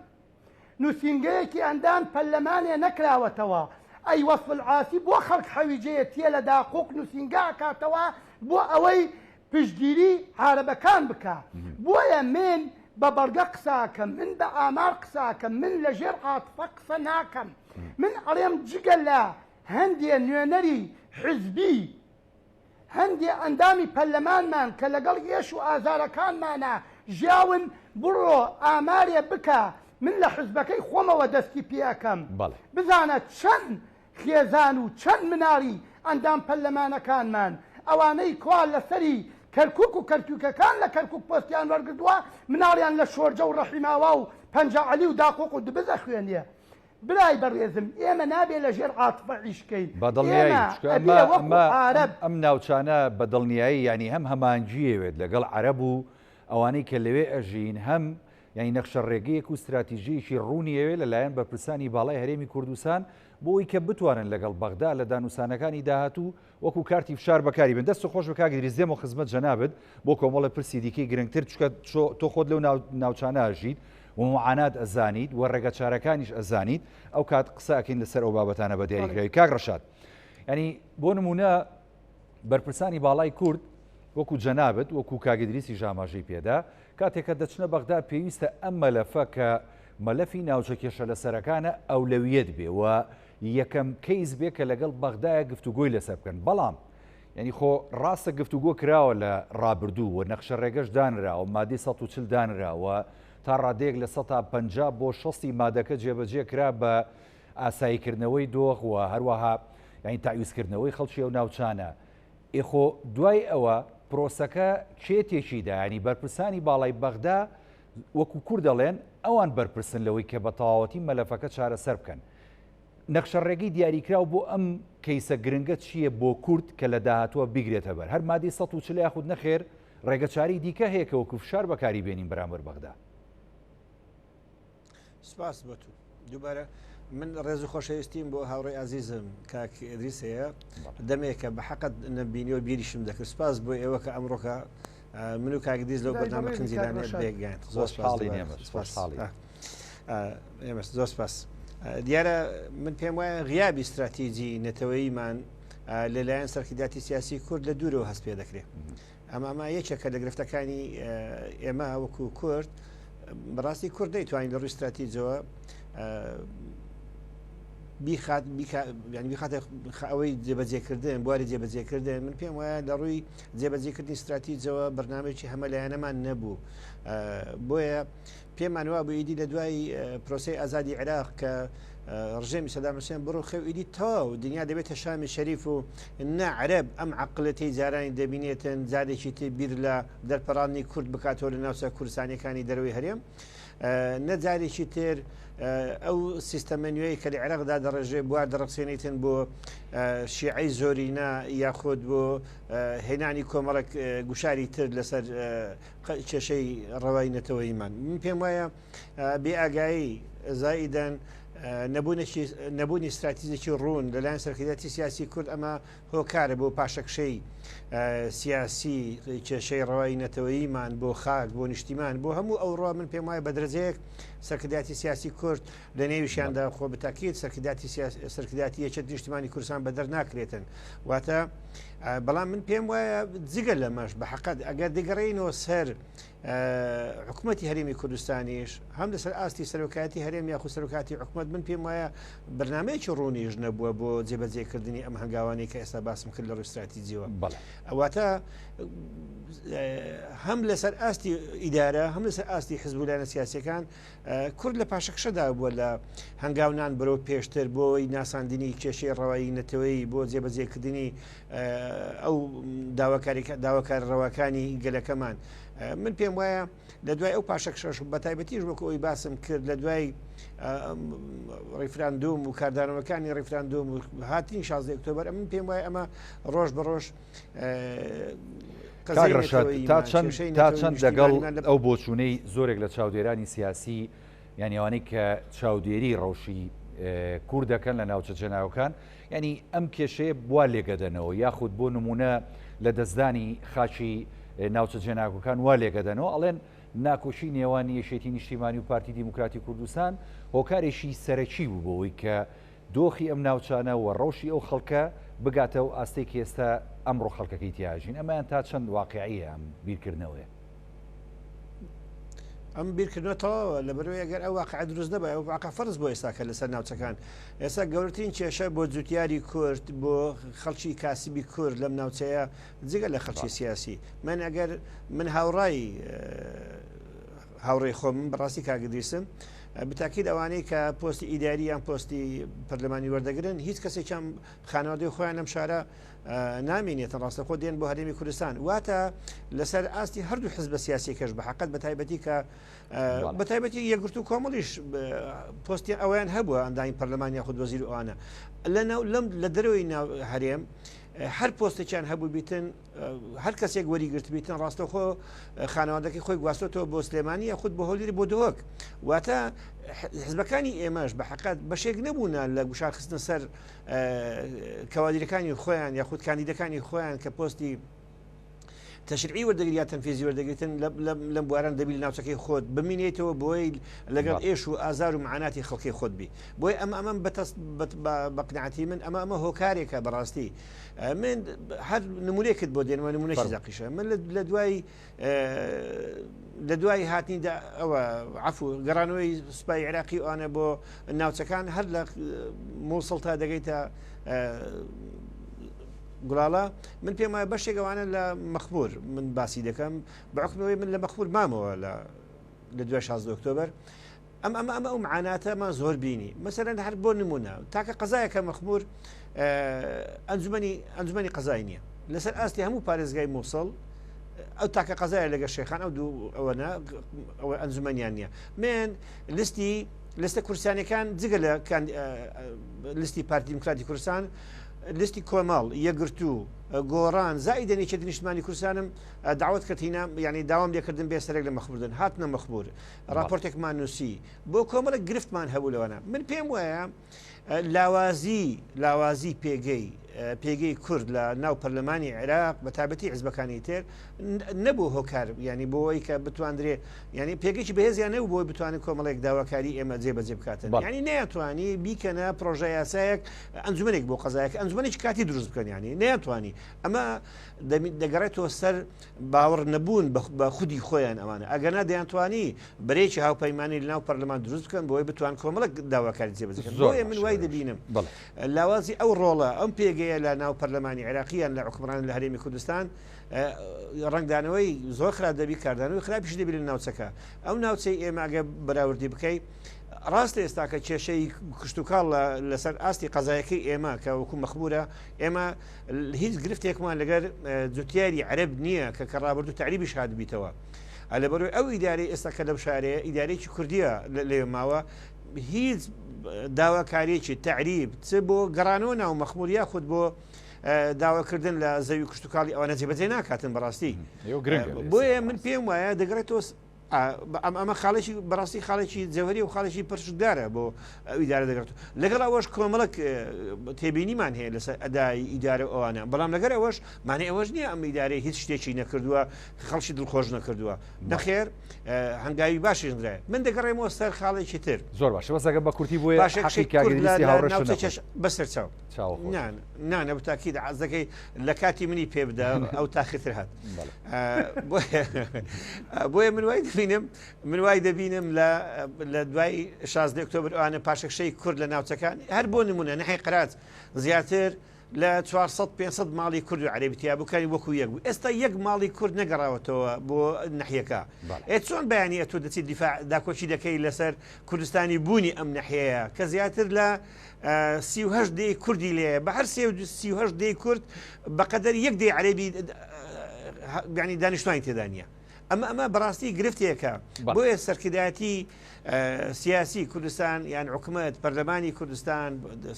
نووسینگەیەکی ئەندام پەرلەمانێ نەکراوەتەوە ئەی وەسف العاسی بۆ خەڵک حەویجەیە تێ لە داقوق نووسینگا ئەکاتەوە بۆ ئەوەی پشتگیری عارەبەکان بکە بۆیە من بە بەرگە قساکەم من بە ئامار قساکەم من لە ژێر عاتفە قسە ناکەم من ئەڵێم جگە لە هەندێ نوێنەری حزبی هەندێ ئەندامی پەرلەمانمان کە لەگەڵ ئێش و ئازارەکانمانە ژیاون بڕۆ ئامارێ بکە من لە حزبەکەی خۆمەوە دەستی پێەکەم بزانە چەند خێزان و چەند مناڵی ئەندام پەرلەمانەکانمان ئەوانەی کوا لەسەری کەرکووک و کەرکووکەکان لە کەرکووک پۆستیان وەرگردووە مناڵیان لە شۆرجە و ڕەحیماوا و پەنجەعەلی و داقوق و دبزە خوێنیە برای بەڕێزم ئێمە نابێ لە ژێر عاتفە عیشکەین ئەم ناوچانە بەدڵنیایی ینی هەم هەمانجیەوێت لەگەڵ عەرەب و ئەوانەی کە لەوێ ئەژین هەم یعنی نەخشە ڕێگەیەک و استراتیژیەکی ڕوونیەوێ لەلایەن بەرپرسانی باڵای هەرێمی کوردستان بۆی کە بتوانن لەگەڵ بەغدا لە دانووسانەکانی داهاتوو وەکو کارتی فشار بەکاری بن. دەست خۆش بکاگیری زێم و خزمەت جەنابێت بۆ کۆمەڵە پرسی دیکەی گرنگتر چکە تۆ خۆت لەو ناوچانە ئاژیت و معانات ئەزانیت و ڕێگە چارەکانیش ئەزانیت ئەو کات قسەکەین لەسەر ئەو بابەتانە بە دیاریکراوی. کاک ڕەشاد، ینی بۆ نمونە بەرپرسانی باڵای کورد وەکو جەنابێت وەکو کاگدریسی ژاماژەی پێدا کاتێککە دەچنە بەغدا پێویستە ئەم مەلەفە کە مەلەفی ناوچە کێشە لەسەرەکانە ئەولەویەت بێ و یەکەم کەیس بێ کە لەگەڵ بەغدایە گفتوگۆی لەسەر بکەن. بەڵام ینی خۆ ڕاستە گفتوگۆ کراوە لە ڕابردوو و نەخشە ڕێگەش دانراوە مادەی 140 دانراوە تا ڕادەیەک لە 150 بۆ 60 مادەکە جێبەجێ کرا بە ئاساییکردنەوەی دۆخ و هەروەها یعنی تاویزکردنەوەی خەڵکی ئەو ناوچانە. ئێخۆ دوای ئەوە پرۆسەکە کێتێکیدا ینی بەرپرسانی باڵای بەغدا وەکو کوور دەڵێن ئەوان بەرپرسن لەوەی کە بە تەواوەتی مەلەفەکە چارەسەر بکەن. نەخشە ڕێگەی دیاریکراو بۆ ئەم کەیسە گرنگە چییە بۆ کورد کە لە داهاتووە بیگرێتە بەر هەر مادەی 140 یاخود نەخێر ڕێگەچاری دیکە هەیە کە وەکو فشار بەکاری بێنین بەرامبەر بەغدا. سپاس بۆ تو دووبارە من ڕێز و خۆشەویستیم بۆ هاوڕێی عزیزم کاک ئیدریسەیە دەمێکە بە حەقت نەبینی و بیریشم دەکرد. سپاس بۆ ئێوە کە ئەمڕۆکە من و کاکدیز لەو بەرنامە خنجیرانێت بێگەیان. زۆر سپاس. دیارە من پێم وایە غیابی استراتیجی نەتەوەییمان لەلایەن سەرکرداتی سیاسی کورد لە دوورەوە هەست پێ دەکرێت. ئەمە یەکێکە لە گرفتەکانی ئێمە وەکو کورد بەڕاستی کورد دەیتوانین لە ڕووی استراتیجەوە بیخاتە ئەوەی جێبەجێکردن بواری جێبەجێکردن. من پێم وایە لە ڕووی جێبەجێکردنی استراتیجەوە بەرنامێکی هەمەلایەنەمان نەبوو. بۆیە پێمان وا بوو ئیدی لە دوای پرۆسی ئازادی عێراق کە ڕژێمی سەدام حوسێن بڕۆ خێو ئیدی تەواو دنیا دەبێتە شامی شەریف و نەعرەب ئەم عەقڵەتی جارانی دەبینێتن جارێکی تر بیر لە دەرپەڕاندنی کورد بکاتەوە لە ناوچە کوردستانیەکانی دەرەوەی هەرێم نەجارێکی تر ئەو سیستەمە نوێی کە لە عێراقدا دەڕێژێ بوار دەڕەقسێنیتن بۆ شیعەی زۆرینە یاخود بۆ هێنانی کۆمەڵک گوشاری تر لەسەر کێشەی ڕەوای نەتەوەییمان. من پێم وایە بێ ئاگایی زائیدەن نەبوونی استراتیژێکی ڕوون لەلایەن سەرکرداتی سیاسی کورد ئەمە هۆکارە بۆ پاشەکشەی سیاسی کێشەی ڕەوای نەتەوەییمان بۆ خاک بۆ نیشتیمان بۆ هەموو ئەوڕۆ من پێم وایە بە درەجەیەک سەرکرداتی سیاسی کورد لە نێویشیاندا خۆ بتاکیت سەرکرداتی یەکێت نیشتیمانی کوردستان بەدەر ناکرێتن. واتە بەڵام من پێم وایە جگە لەمەش بە حەقەت ئەگەر دەگەڕێینەوە سەر حکوومەتی هەرێمی کوردستانیش هەم لەسەر ئاستی سەرۆکاتی هەرێم یاخو سەرۆکاتی حکوومەت من پێم وایە بەرنامەیەکی ڕوونیش نەبووە بۆ جێبەجێکردنی ئەم هەنگاوانی کە ئێستا باسم کرد لە ڕووی استراتیجیەوە. ئەواتە هەم لەسەر ئاستی ئیدارە هەم لەسەر ئاستی حزبولانە سیاسیەکان کورد لە پاشەکشەدا بووە لە هەنگاونان بەرەو پێشتر بۆی ناساندنی کێشەی ڕەوایی نەتەوەی بۆ جێبەجێکردنی ئەو داواکار ڕەواکانی گەلەکەمان. من پێم وایە لە دوای ئەو پاشەکشەش بە تایبەتیش وەکو ئەوی باسم کرد لە دوای ڕیفراندوم و کاردانەوەکانی ڕیفراندوم و هاتنی 16 ئۆکتۆبەر من پێم وایە ئەمە ڕۆژ بە ڕۆژ تا چەند لەگەڵ ئەو بۆچوونەی زۆرێک لە چاودێرانی سیاسی یعنی ئەوانەی کە چاودێری ڕەوشی کوور دەکەن لە ناوچە جێناوەکان ینی ئەم کێشەیە بوا لێگەدەنەوە یاخود بۆ نمونە لە دەستدانی خاچی ناوچە جێناوەکان وا لێگەدەنەوە ئەڵێن ناکۆشی نێوانی یەشێتی نیشتیمانی و پارتی دیموکراتی کوردستان هۆکارێکی سەرەکی بوو بۆەوەی کە دۆخی ئەم ناوچانە و ڕەوشی ئەو خەڵکە بگاتە و ئاستێکی ئێستا ئەمڕۆ خەڵکەکەی تیاژین. ئەمەیان تا چەند واقعیە ئەم بیرکردنەوەیە. ئەم بیرکردنەوەتەوە لە بەرەوەی ئەگەر ئەو واقع دروست دەبێت ئەو واقع فەرز بۆ ئێستاکە لەسەر ناوچەکان. ئێستا گەورەترین کێشە بۆ جوتیاری کورد بۆ خەڵکی کاسبی کورد لەم ناوچەیە جگە لە خەڵکی سیاسی من ئەگەر من هاوڕێی خۆم بەڕاستی کاگدریسم بتاکیید ئەوانەی کە پۆستی ئیداری یان پۆستی پەرلەمانی وەردەگرن هیچ کەسێکیان خانەوادەی خۆیان لەم شارە نامێنێتن ڕاستە خۆ دێن بۆ هەرێمی کوردستان. واتە لەسەر ئاستی هەردوو حزب سیاسی کەش بە حەقەت بەتایبەتی کە بەتایبەتی یەکگرت و کۆمەڵیش پۆستی ئەویان هەبووە ئەندانی پەرلەمانی یاخود وەزیر ئەوانە لە دەرەوەی هەرێم هەر پۆستێکیان هەبوو بیتن هەر کەسێک وەریگرت بیتن ڕاستەخۆ خانەوادەکەی خۆی گواستۆتەوە بۆ سلێمانی یاخود بۆ هەولێری بۆ دۆک واتە حزبەکانی ئێمەش بە حقات بەشێک نەبوون لە گوشار خستن سەر کەوادیرەکانی خۆیان یاخود کاندیدەکانی خۆیان کە پۆستی تەشریعی وەردەگریات تەنفیزی وەردەگریتن لەم بواران دەبی لە ناوچەکەی خۆت بمینێتەوە بۆی لەگەڵ ئێش و ئازار و معاناتی خەڵکی خۆت بی بۆی ئەمە بەقنعاتی من ئەمە هۆکارێکە بەڕاستی من هەر نمونێکت بۆ دێنەوە نمونەی زاقیشە من لە دوای هاتنیدا ئەوە عفو گەڕانەوەی سوپای عێراقی ئەوانە بۆ ناوچەکان هەر لە مووسڵ تا دەگەیتە گوڵاڵە من پێم وایە بەشێکەوانە لە مەخبور من باسی دەکەم بەعکمەوەی من لە مەخبور مامەوە لە 16 ئۆکتۆبر ئەمە ئەو معاناتەمە زۆر بینی مەسەرەن هەر بۆ نمونە تاکە قەزایەکە مەخمور ئەنجومەنی قەزای نییە لەسەر ئاستی هەموو پارێزگای مووسڵ ئەو تاکە قەزایە لەگە شێخان ئەو دوو ئەوەنە ئەوە ئەنجومەنیان نییە من لەستە کورسانەکان جگە لە لیستی پارتی دیموکراتی کوردستان لیستی کۆمەڵ یەگرتو گۆڕان زائیدەنێکی نیشتمانی کوردستانم داوت کردینە یعنی داوام لێکردن بێ سەرێک لە مەخبوردن هاتنە مەخبور راپۆرتێکمان نووسی بۆ کۆمەڵە گرفتمان هەبوو لەوانە من پێم وایە لاوازی پێگەی کورد لە ناو پەرلەمانی عێراق بە تایبەتی حیزبەکانی تر نەبوو هۆکار ینی بۆەوەی کە بتواندرێ ینی پێگەیکی بەهێزیان نەبوو بۆی بتوانێت کۆمەڵێک داواکاری ئێمە جێبەجێ بکاتن ینی نەیەتوانی بیکەنە پرۆژە یاسایەک ئەنجومەنێک بۆ قەزایەک ئەنجومەنێکی کاتی دروست بکەن ینی نەیەتوانی ئەمە دەگەڕێتەوە سەر باوەڕ نەبوون بە خودی خۆیان ئەوانە ئەگەنا دەیانتوانی بەرێکی هاوپەیمانی لە ناو پەرلەمان دروست بکەن بۆی بتوان کۆمەڵک داواکاری جێبەجێ بۆیە من وای دەبینم لاوازی ئەو ڕۆڵە ئەم پێگەیە لە ناو پەرلەمانی عێراقییان لە حکومڕان لە هەرێمی کوردستان ڕنگدانەوەی زۆر خراپ دەبی کاردانەوەی خراپیش دەبی لە ناوچەکە ئەو ناوچەی ئێمە ئەگە بەراوردی بکەیت ڕاستە ئێستا کە کێشەی کشتتوکاڵ لەسەر ئاستی قەزایەکەی ئێمە کە وەکو مەخبورە ئێمە هیچ گرفتێکمان لەگەر جوتیاری عەرب نییە کە ڕابردوو تعریبیش هاتبیتەوە لەبەرەوەی ئەو ئیدارەی ئێستا کە لەو شارەیە ئیدارێکی کوردیە لێ ماوە هیچ داواکاریەکی تعریب چ بۆ گەڕانەوە ناو مەخمور یاخود بۆ داواکردن لە زەوی کشتتوکاڵی ئەوانە جێبەجێ ناکاتن بەڕاستی بۆیە من پێم وایە دەگرێتەوە ئەمە خاڵێکی بەڕاستی خاڵێکی جەوهری و خاڵێکی پرشدارە بۆ ئیدارە دەگرێت لەگەڵ ئەوەش کۆمەڵک تێبینیمان هەیە لەسەر ئەدای ئیدارە ئەوانە بەڵام لەگەر ئەوەش مانێ ئەوەش نییە ئەم ئیدارەی هیچ شتێکی نەکردووە خەڵکی دڵخۆش نەکردووە نەخێر هەنگاوی باشی درای من دەگەڕێمەوە سەر خاڵێکی تر زۆر باشە بەسەگە بە کورتی بۆیە بەسەر چاو نانە بتاکیید عزەکەی لە کاتی منی پێ بدە ئەو تاخیتر هات بۆیە من وای دەبینم لە دوای 16 ئۆکتۆبر ئەوانە پاشەکشەی کورد لە ناوچەکان هەر بۆ نمونە نەحی قەرات زیاتر لە 400-500 ماڵی کورد و عەرەبیتیا بووکانی وەکو یەک بوو ئێستا یەک ماڵی کورد نەگەڕاوەتەوە بۆ نەحیەکە چۆن بەیانی تۆ دەچیت دیفاع داکۆچی دەکەی لەسەر کوردستانی بوونی ئەم نەحەیە کە زیاتر لە 38 دەی کوردی لێ بە هەر 38 دەی کورد بەقەدەر یەک دەی عەرەبی ینی دانیشتوانی تێدا نیە ئەمە بەڕاستی گرفتێکە بۆیە سەرکردایەتی سیاسی کوردستان یان حکومەت پەرلەمانی کوردستان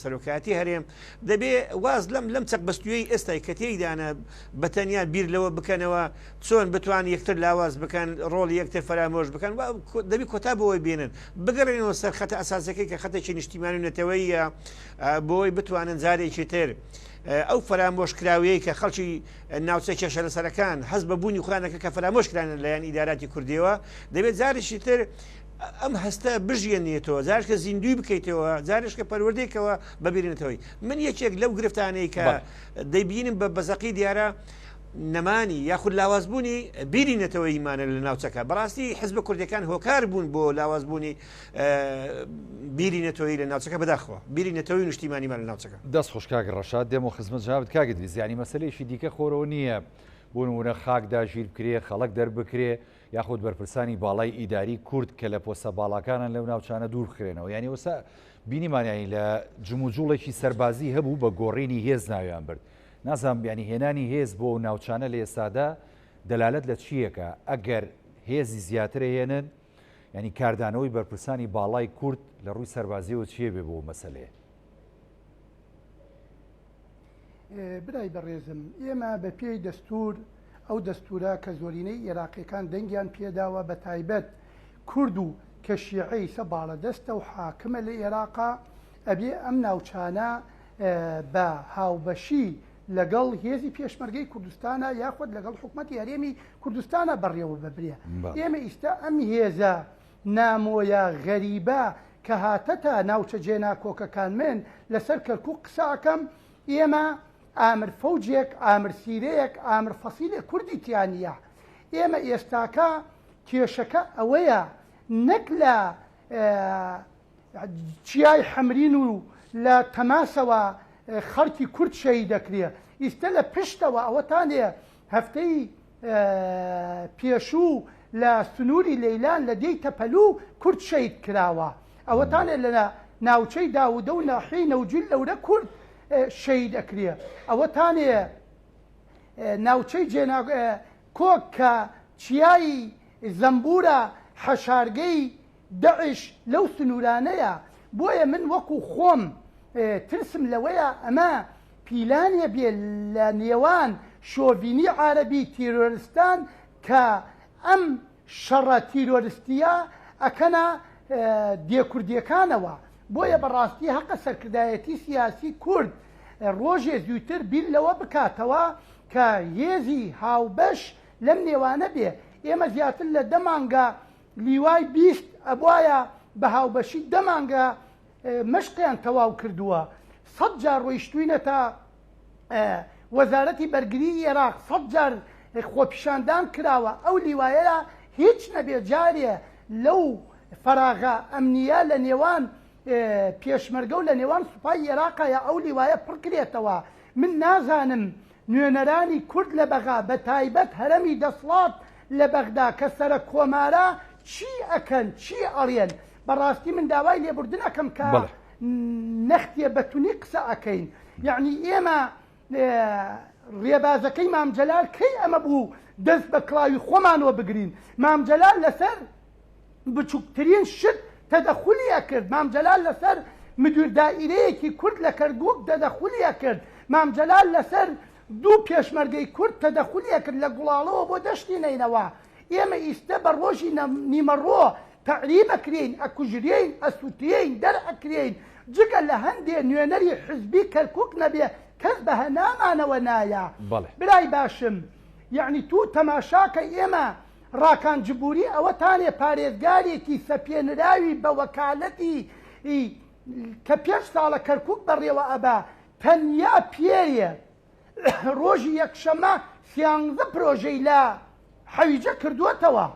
سەرۆکایەتی هەرێم دەبێ واز لەم چەق بەستوێی ئێستای کە تێیدانە بەتەنیا بیر لەوە بکەنەوە چۆن بتوان یەکتر لاواز بکەن ڕۆڵی یەکتر فەرامۆش بکەن دەبی کۆتا بۆی بێنن بگەڕێنەوە سەر خەتە ئەساسەکەی کە خەتێکی نیشتیمانی و نەتەوەیە بۆی بتوانن جارێکی تر ئەو فەرامۆشکراوەیە کە خەڵکی ناوچەی کێشە لەسەرەکان حەز بە بوونی خوانەکە کە فەرامۆشکرانن لەیان ئیداراتی کوردیەوە دەبێت جارێکی تر ئەم هەستە بژێنێتەوە جارشکە زیندوی بکەیتەوە جارشکە پەروەردەیەکەوە ببیرێنێتەوەی من یەکێک لەو گرفتانەی کە دەیبینم بە بەزەقی دیارە نەمانی یاخود لاوازبوونی بیری نەتەوە ئیمانە لە ناوچەکە بەڕاستی حزب کوردەکان هۆکار بوون بۆ لاوازبوونی بیری نەتەوەی لە ناوچەکە بەداخەوە بیری نەتەوەی نیشتیمانیمان لە ناوچەکە دەست خۆش کاک ڕەشاد دێمە خزمەت جنابەت کاک دویز ینی مەسەلەیەکی دیکە خۆرەوە نییە بۆ نمونە خاکدا ژیر بکرێ خەڵک دەربکرێ یاخود بەرپرسانی باڵای ئیداری کورد کە لە پۆستە باڵاکانن لەو ناوچانە دوور بخرێنەوە ینی وەسا بینیمانیانی لە جموجوڵێکی سەربازی هەبوو بە گۆڕینی هێز ناویان برد نازانم ینی هێنانی هێز بۆ ناوچانە لە ئێستادا دەلالەت لە چیەکە ئەگەر هێزی زیاتر هێنن ینی کاردانەوەی بەرپرسانی باڵای کورد لە ڕووی سەربازیەوە چیە بێ بۆ مەسەلەیە برای بەڕێزم ئێمە بە پێی دەستور ئەو دەستورە کە زۆرینەی عێراقیەکان دەنگیان پێداوە بە تایبەت کورد و کە شیعەی سە باڵە دەستە و حاکمە لە عێراقا ئەبێ ئەم ناوچانە بە هاوبەشی لەگەڵ هێزی پێشمەرگەی کوردستانە یاخود لەگەڵ حکوومەتی هەرێمی کوردستانە بەڕێوە ببرێ. ئێمە ئیستا ئەم هێزە نامۆیە غەریبە کە هاتەتە ناوچە جێناکۆکەکان من لەسەر کەرکووک قساکەم ئێمە ئامر فەوجێک ئامر سیرەیەک ئامر فەسیلێک کوردی تیانە. ئێمە ئێستاکە کێشەکە ئەوەیە نەک لە چیای حەمرین و لە تەماسەوە خەڵکی کورد شەهید دەکرێ. ئیستا لە پشتەوە ئەوەتانێ هەفتەی پێشوو لە سنووری لەیلان لە دەی تەپەلوو کورد شەهید کراوە. ئەوەتانێ لە ناوچەی داودە و ناحیەی نەوجیل لەورە کورد شەهید دەکرێ. ئەوەتانێ ناوچەی کۆک کە چیایی زەمبورە حەشارگەی داعش لەو سنوورانەیە. بۆیە من وەکو خۆم ترسم لەوەیە ئەمە پیلانێ بێ لە نێوان شۆڤینی عارەبی تیرۆریستان کە ئەم شەڕە تیرۆریستیە ئەکەنە دێکوردیەکانەوە. بۆیە بەڕاستی حەقە سەرکردایەتی سیاسی کورد ڕۆژێ زووتر بیر لەوە بکاتەوە کە هێزی هاوبەش لەم نێوانە بێ. ئێمە زیاتر لە دەمانگە لیوای 20 ئەبواە بە هاوبەشی دەمانگە مەشقیان تەواو کردووە. 100 جار ڕۆیشتوینەتە وەزارەتی بەرگری عێراق 100 جار خۆپیشاندان کراوە. ئەو لیوایە هیچ نەبێ جارێ لەو فەراغە ئەمنیە لە نێوان پێشمەرگە و لە نێوان سوپای عێراقایە ئەو لیوایە پڕکرێتەوە. من نازانم نوێنەرانی کورد لە بەغا بە تایبەت هەرەمی دەسڵات لە بەغدا کە سەرە کۆمارە چی ئەکەن چی ئەڵێن. بەڕاستی من داوای لێبوردن ئەەکەم کە نەختیە بەتونی قسە ئەەکەین. یعنی ئێمە ڕێبازەکەی مامجەلال کەی ئەمە بوو دەست بە کڵاوی خۆمانەوە بگرین. مامجەلال لەسەر بچووکترین شت تەدەخولیە کرد. مامجەلال لەسەر مدیر دائیرەیەکی کورد لە کەرکووک تەدەخولیە کرد. مامجەلال لەسەر دوو پێشمەرگەی کورد تەدەخولیە کرد لە گوڵاڵەوە بۆ دەشتی نینەوە. ئێمە ئیستا بە ڕۆژی نیمەڕۆ تەعریب ئەکرێن ئەکوژرێن ئەسووتێن دەرئەکرێن جگە لە هەندێ نوێنەری حزبی کەرکووک نەبێ کەس بە هەنامانەوە نایە. برای باشم یعنی تو تەماشاکە ئێمە ڕاکانجبووری ئەوەتانێ پارێزگارێکی سەپێنراوی بە وەکالەتی کە 5 ساڵە کەرکووک بەڕێوە ئەبا تەنیا پێیە ڕۆژی یەکشەمە 13 پرۆژەی لە حەویجە کردووەتەوە.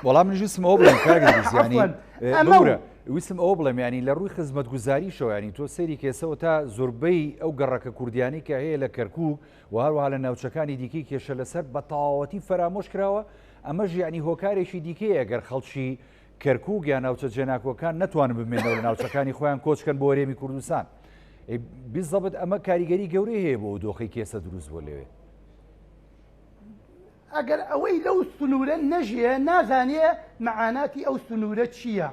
وەڵام منژوسم ئەوە بڵێم کاگەزیانی بورە ویسم ئەوە بڵێم ینی لە ڕووی خزمەتگوزاریشەوە ینی تۆ سەیری کێسەوە تا زۆربەی ئەو گەڕەکە کوردیانی کە هەیە لە کەرکووک و هەروەها لە ناوچەکانی دیکەی کێشە لەسەر بە تەواوەتی فەرامۆش کراوە. ئەمەش ینی هۆکارێکی دیکەیە ئەگەر خەڵکی کەرکووک یان ناوچە جێناکۆکان نەتوانن بمێنەوە لە ناوچەکانی خۆیان کۆچکەن بۆ هەرێمی کوردستان. بیزەبت ئەمە کاریگەری گەورەی هەیە بۆ دۆخی کێسە دروست بۆ لەوێ. ئەگەر ئەوەی لەو سنوورە نەژێ نازانێ مەعاناتی ئەو سنوورە چییە.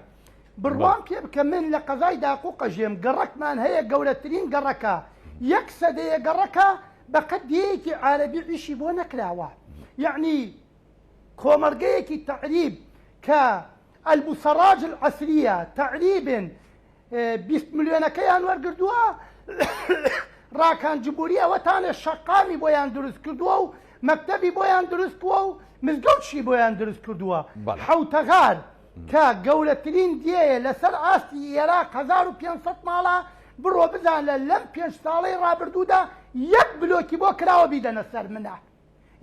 بڕوان پێ بکە من لە قەزای داقوو قەژێم گەڕەکمان هەیە گەورەترین گەڕەکە 1 سەدەیە گەڕەکە بەقەت دیەیەکی عارەبی عیشی بۆ نەکراوە. یعنی کۆمەرگەیەکی تەعریب کە البوسەراج العەسریە تەعریبن 20 ملیۆنەکەیان وەرگردووە ڕاکانجبووری ئەوەتانە شەقامی بۆیان دروست کردووە و مەکتەبی بۆیان دروستووە و مزگەوتشی بۆیان دروست کردووە. حوتەغار کە گەورەترین دیەیە لەسەر ئاستی عێراق 1500 ماڵە بڕۆ بزانە لەم 5 ساڵەی ڕابردوودا 1 بلۆکی بۆ کراوە بیدەنە سەر منە.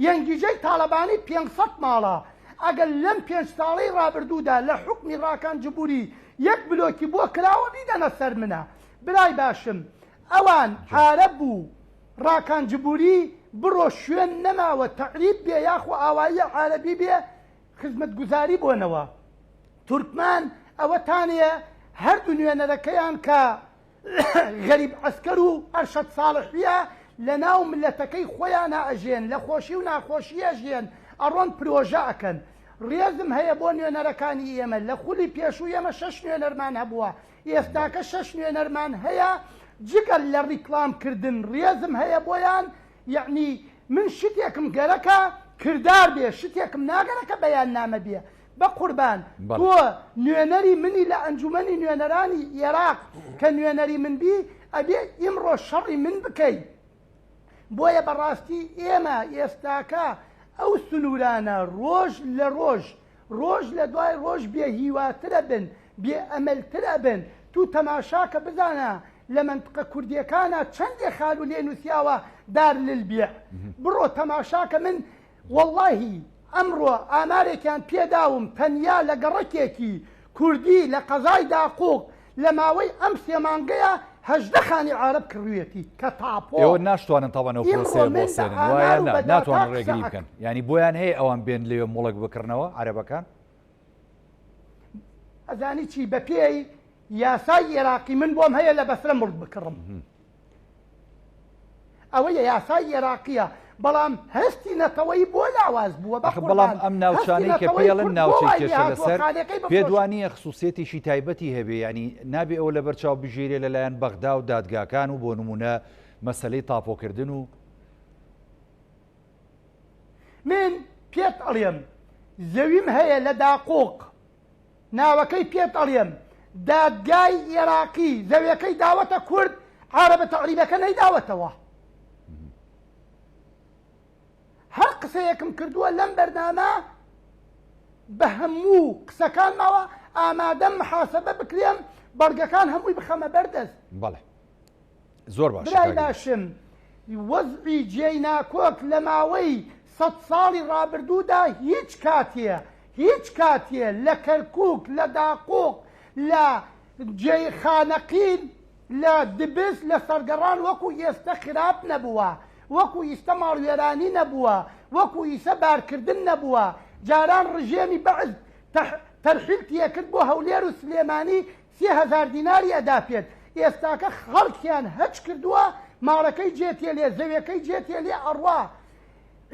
یەنگیژەی تاڵەبانی 500 ماڵە ئەگەر لەم 5 ساڵەی ڕابردوودا لە حکمی ڕاکانجبووری 1 بلۆکی بۆ کراوە بیدەنە سەر منە. برای باشم ئەوان عارەب بوو ڕاکانجبووری بڕۆ شوێن نەماوە تەعریب بێ یاخۆ ئاوایی عارەبی بێ خزمەتگوزاری بۆنەوە. تورکمان ئەوەتانەیە هەردوو نوێنەرەکەیان کە غەریب عەسکەر و ئەرشەد ساڵحیە لە ناو ملەتەکەی خۆیان ئەژێن لە خۆشی و ناخۆشی ئەژێن ئەڕۆن پرۆژە ئەکەن. ڕێزم هەیە بۆ نوێنەرەکانی ئێمە لە خولی پێشوو ئێمە 6 نوێنەرمان هەبووە ئێستاکە 6 نوێنەرمان هەیە جگەل لە ڕیکلامکردن ڕێزم هەیە بۆیان یعنی من شتێکم گەرەکە کردار بێ شتێکم ناگەرەکە بەیان نامە بێ بە قوربان تۆ نوێنەری منی لە ئەنجومەنی نوێنەرانی عێراق کە نوێنەری من بی ئەبێ ئیمڕۆ شەڕی من بکەیت بۆیە بەڕاستی ئێمە ئێستاکە ئەو سنوورانە ڕۆژ لە ڕۆژ لە دوای ڕۆژ بێ هیواترە بن بێ ئەمەلترە بن تو تەماشاکە بزانە لە منطقە کوردیەکانە چەندێ خال و لێ نووسیاوە دار للبیع بڕۆ تەماشاکە من واللهی ئەمڕۆ ئامارێکیان پێداوم تەنیا لە گەڕەکێکی کوردی لە قەزای داقوق لە ماوەی ئەم سێ مانگەیە 18 خانی عارب کڕوێتی کە تاپۆ ئێوە ناشتوانن تاوانەوە پرۆسێ بۆسێنن وایە ناتوانن ڕێگری بکەن ینی بۆیان هەیە ئەوان بێن لێوێ مۆڵک بکردنەوە عەرەبەکان ئەزانی چی بە پێی یاسای عێراقی من بۆم هەیە لە بەسرە مرد بکڕم ئەوەیە یاسای عێراقیە بەڵام هەستی نەتەوەی بۆ لاواز بووە بەڵام ئەم ناوچانەی کە پێڵن ناوچەی کێشە لەسەر پێدوانیە خصوصێتیشی تایبەتی هەبێ ینی نابێ ئەوە لە بەرچاو بژێرێ لەلایەن بەغدا و دادگاکان و بۆ نمونە مەسەلەی تاپۆکردن و من پێت ئەڵێم زەویم هەیە لە داقۆق ناوەکەی پێت ئەڵێم دادگای عێراقی زەویەکەی داوەتە کورد عارەبە تەقریبەکە نەیداوەتەوە هەر قسەیەکم کردووە لەم بەرنامە بە هەموو قسەکانمەوە ئامادەم محاسەبە بکرێم بەڵگەکان هەمووی بخەمە بەردەست بەڵێ زۆر باش برای باشم وەزعی جێی ناکۆک لە ماوەی 100 ساڵی ڕابردوودا هیچ کاتیە لە کەرکووک لە داقوق لە جێی خانەقین لە دبست لە سەرگەڕان وەکو ئێستا خراپ نەبووە وەکو ئیستا ماڵوێرانی نەبووە وەکو ئیسە بارکردن نەبووە جاران ڕژێمی بەعز تەرحیل کرد بۆ هەولێر و سلێمانی 3000 دیناری ئەدا پێت ئێستاکە خەڵکیان هەچ کردووە ماڵەکەی جێتێ لێ زەویەکەی جێتێ لێ ئەڕوا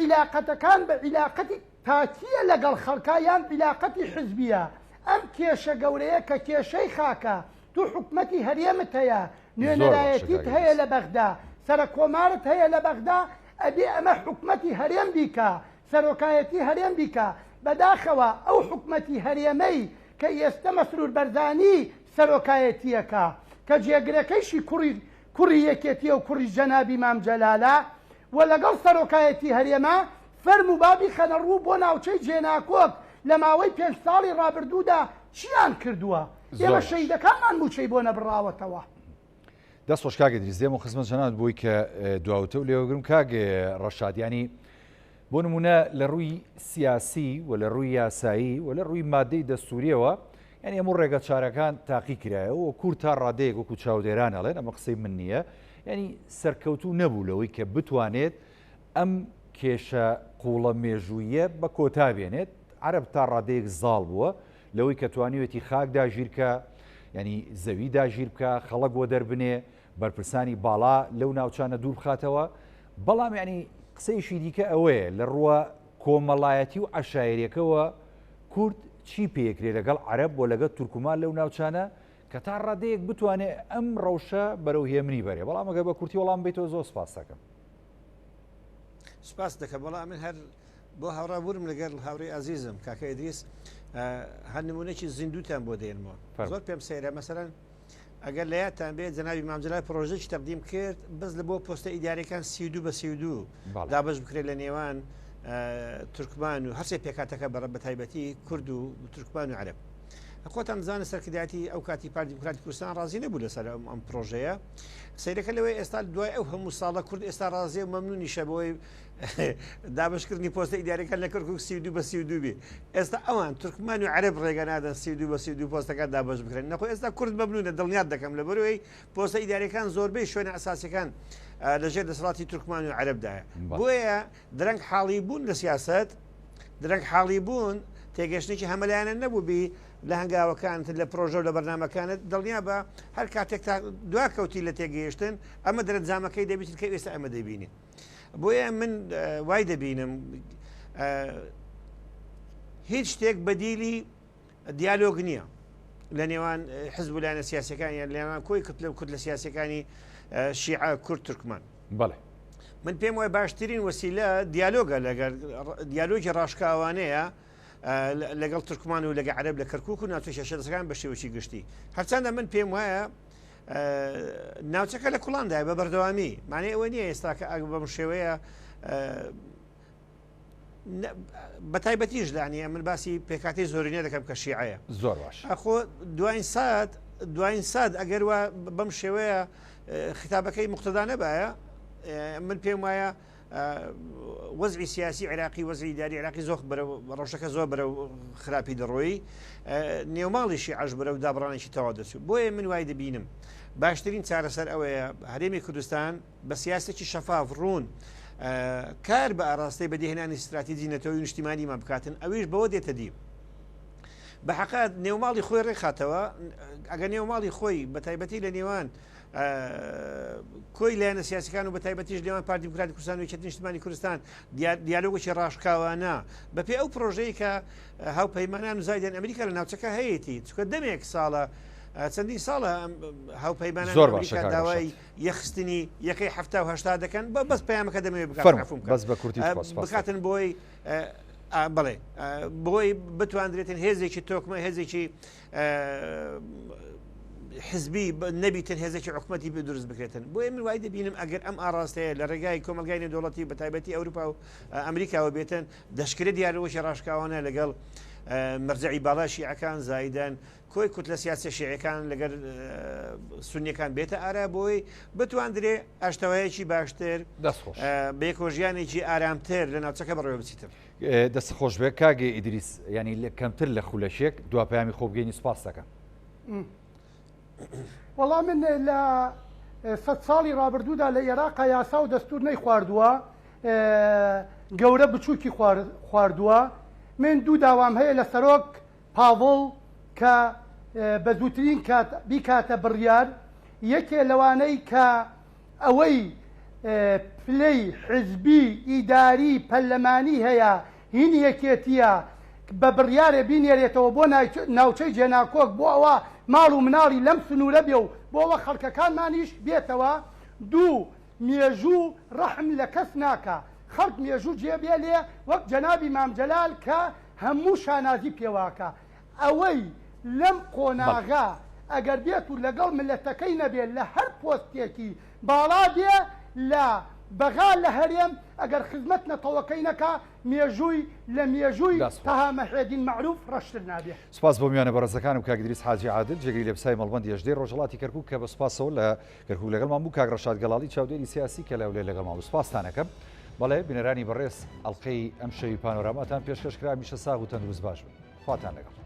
عیلاقەتەکان بە عیلاقەتی تاکیە لەگەڵ خەڵکایان عیلاقەتی حزبیە ئەم کێشە گەورەیە کە کێشەی خاکە تو حکومەتی هەرێمت هەیە نوێنەرایەتیت هەیە لە بەغدا سەرە کۆمارت هەیە لە بەغدا ئەبێ ئەمە حکومەتی هەرێم بیکە سەرۆکایەتی هەرێم بیکە بەداخەوە ئەو حکومەتی هەرێمەی کە ئێستا مەسرور بەرزانی سەرۆکایەتیەکە کە جێگرەکەیشی کوڕی یەکێتیە و کوڕی جەنابی مام جەلالە و لەگەڵ سەرۆکایەتی هەرێمە فەرم و بابی خەنە ڕوو بۆ ناوچەی جێناکۆک لە ماوەی 5 ساڵی ڕابردوودا چیان کردووە ئێمە شەیدەکانمان موچەی بۆ نەبڕاوەتەوە دەست خۆش کاگە دریزێم و خزمەت جەنابەت بووی کە دواوتە و لێوەگرم کاگێ ڕەشادیانی بۆ نمونە لە ڕووی سیاسی و لە ڕووی یاسایی و لە ڕووی مادەی دەستوریەوە یعنی هەموو ڕێگە چارەکان تاقی کرایەوە و کورت تا ڕادەیەک وەکو چاودێران ئەڵێن ئەمە قسەی من نییە یعنی سەرکەوتوو نەبوو لەوەی کە بتوانێت ئەم کێشە قوڵە مێژوویە بە کۆتا بێنێت عەرەب تا ڕادەیەک زاڵ بووە لەوەی کە توانیوێتی خاک داژیرکە ینی زەوی داژیر بکە خەڵک بۆ دەربنێ بەرپرسانی باڵا لەو ناوچانە دوور بخاتەوە بەڵام ینی قسەیشی دیکە ئەوەیە لە ڕووە کۆمەڵایەتی و عەشایریەکەوە کورد چی پێکرێ لەگەڵ عەرەب بۆ لەگەڵ تورکمان لەو ناوچانە کە تا ڕادەیەک بتوانێت ئەم ڕەوشە بەرەو هێمنی بەرێ بەڵام ئەگەر بە کورتی وەڵام بیتەوە زۆر سپاس دەکەم سپاس دەکەم بەڵام من هەر بۆ هاوڕابوورم لەگەڵ هاوڕێی عەزیزم کاکە ئیدریس هەر نمونەیەکی زیندووتان بۆ دێنمەوە زۆر پێم سەیرە مەسەرەن ئەگەر لە یادتان بێت جەنابی مامجلال پرۆژەی تەقدیم کرد بەس لە بۆ پۆستە ئیداریەکان 32 بە 32 دابش بکرێت لە نێوان تورکمان و هەرسێ پێکاتەکە بە تایبەتی کورد و تورکمان و عەرەب خۆتان بزانە سەرکردایەتی ئەو کاتی پارتی دیموکراتی کوردستان ڕازی نەبوو لەسەر ئەم پرۆژەیە سەیرەکە لەوەی ئێستا دوای ئەو هەموو ساڵە کورد ئێستا ڕازیە و مەمنونیشە بۆی دابشکردنی پۆستە ئیداریەکان لە کەرکووک 32 بە 32 بێ ئێستا ئەوان تورکمان و عەرەب ڕێگە نادەن 32 بە 32 پۆستەکان دابش بکرێن نەخۆ ئێستا کورد مەمنونە دڵنیات دەکەم لە بەرەوەی پۆستە ئیداریەکان زۆربەی شوێنە ئەساسیەکان لەژێر دەسەڵاتی تورکمان و عەرەبدایە بۆیە درەنگ حاڵی بوون لە سیاسەت درەنگ حاڵی بوون تێگەشتێکی هەمەلایەنە نەبووبی لە هەنگاوەکانت لە پرۆژە و لە بەرنامەکانت دڵنیا بە هەر کاتێک تا دواکەوتی لە تێگەیشتن ئەمە دەرەنجامەکەی دەبیت کە ئێستا ئەمە دەبینی بۆیە من وای دەبینم هیچ شتێک بەدیلی دیالۆگ نییە لە نێوان حزب و لایەنە سیاسەکانی لەوان کۆی کورد لە سیاسەکانی شیعە کورد تورکمان. بەڵێ من پێم وایە باشترین وەسیلە دیالۆگە لەگەر دیالۆگی ڕاشکاوانەیە لەگەڵ تورکمان و لەگە عەرەب لە کەرکووک و ناوچە شەشەدەسەکان بە شێوەی گشتی هەرچەندە من پێم وایە ناوچەکە لە کوڵاندای بە بەردەوامی مانای ئەوە نییە ئێستا کە بەم شێوەیە بە تایبەتیش دانیە من باسی پێکاتی زۆرینە دەکەم کە شیعەیە زۆر باش ئەخۆ دوایین ساد ئەگەر وە بەم شێوەیە خیتابەکەی مقتدا نەبایە من پێم وایە وەزعی سیاسی عێراقی وەزعی داری عێراقی زۆر ڕۆژەکە زۆر بەرە خراپی دەڕۆی نێوماڵیشی عەش بەرە و دابڕانێکی تەواو دەچوو بۆیە من وای دەبینم باشترین چارەسەر ئەوەیە هەرێمی کوردستان بە سیاسێکی شەفاف ڕوون کار بە ئاراستەی بەدیهێنانی استراتیجی نەتەوەی نیشتیمانیمان بکاتن ئەویش بەوە دێتە دی بە حەقات نێوماڵی خۆی ڕێخاتەوە ئەگە نێوماڵی خۆی بە تایبەتی لە نێوان کۆی لایەنە سیاسەکان و بە تایبەتیش لێوان پارتی دیموکراتی کوردستان و یەکێتی نیشتیمانی کوردستان دیالۆگێکی ڕاشکاوانە بەپێ ئەو پرۆژەیە کە هاوپەیمانان و زایدان ئەمریکا لە ناوچەکە هەیەی چکە دەمێک ساڵە چەندین ساڵە هاوپەیمانان ئەمریکا داوای یەخستنی یەکەی هەفتا و هەشتا دەکەن بەس پەیامەکە دەمەوێت بکاتن بۆی بڵێ بۆی بتواندرێتن هێزێکی تۆکمە هێزێکی حزبی نەبیتن هێزێکی حکومەتی دروست بکرێتن بۆیە من وای دەبینم ئەگەر ئەم ئاراستەیە لە ڕێگای کۆمەلگای نێودەوڵەتی بە تایبەتی ئەوروپا و ئەمریکاوە بێتن دەشکرە دیارەوەشی ڕاشکاوانە لەگەڵ مەرجعی باڵا شیعەکان زایدان کۆی کوت لە سیاسی شیعەکان لەگەر سونیەکان بێتە ئارا بۆی بتواندرێ ئاشتەوایەکی باشتر بە یەکۆژیانێکی ئارامتر لە ناوچەکە بەڕێوە بچیتر دەستخۆش بێ کاگێ ئیدریس ینی کەمتر لە خولەشێک دواپەیامی خۆبگەینی سوپاس دەکەم وەڵام من لە 100 ساڵی ڕابردوودا لە عێراقا یاسا و دەستور نەی خواردووە گەورە بچووکی خواردووە من دوو داوام هەیە لە سەرۆک پاڤڵ کە بە زووترین بیکاتە بڕیار یەکێ لەوانەی کە ئەوەی پلەی حزبی ئیداری پەرلەمانی هەیە هین یەکێتیە بە بڕیارێ بینێرێتەوە بۆ ناوچەی جێناکۆک بۆ ئەوە ماڵ و مناڵی لەم سنوورە بێ و بۆ ئەوە خەڵکەکانمانیش بێتەوە دوو مێژوو ڕەحم لە کەس ناکە خەڵک مێژوو جێبێ لێ وەک جەنابی مامجەلال کە هەموو شانازی پێواکە ئەوەی لەم قۆناغا ئەگەر بێت و لەگەڵ ملەتەکەی نەبێت لە هەر پۆستێکی باڵا بێ لە بەغا لە هەرێم ئەگەر خزمەت نەتەوەکەی نەکا مێژووی لە مێژووی تەها مەحێدین مەعروف ڕەشتر نابێت. سپاس بۆ میوانە بەڕێزەکانم کاک ئیدریس حاجی عادل جێگەری لە بسای مەڵبەندی هێژدەی ڕۆژهەڵاتی کەرکووک کە بە سپاسەوە لە کەرکووک لەگەڵمان بوو کاک ڕەشاد گەڵاڵی چاودێری سیاسی کە لەولێ لەگەڵمان بوو سپاستانەکەم. بەڵێ بینەرانی بەڕێز ئەڵقەی ئەم شەوی پانۆراماتان پێشکەشکرا میشە ساغ و تەندروست باش بن. خواتان لەگەڵ.